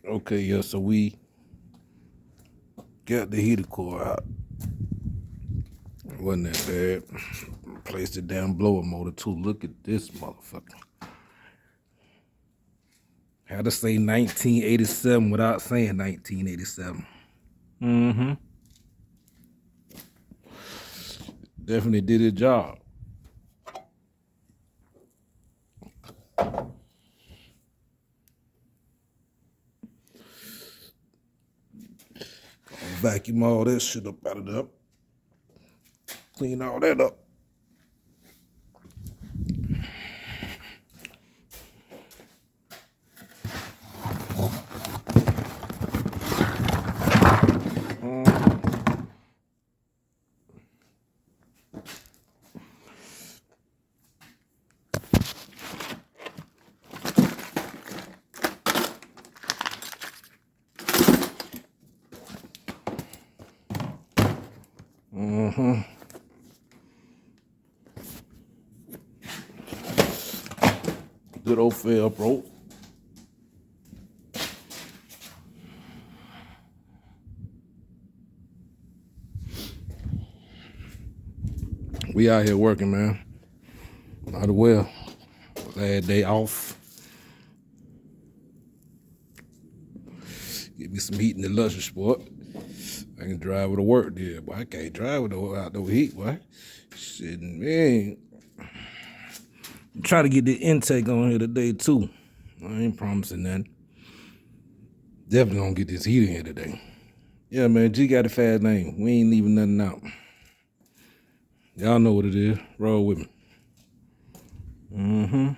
Okay, yeah, so we got the heater core out. Wasn't that bad. Placed it down blower motor too. Look at this motherfucker. How to say 1987 without saying 1987. Mm-hmm. Definitely did its job. Vacuum all that shit up out of there. Clean all that up. Good old fair bro. We out here working, man. Might as well. Last day off. Get me some heat in the luxury sport. I can drive with the work there, but I can't drive with no outdoor heat, boy. Shit, man. Try to get the intake on here today, too. I ain't promising nothing. Definitely gonna get this heat in here today. Yeah, man, G got a fast name. We ain't leaving nothing out. Y'all know what it is. Roll with me. Mm-hmm.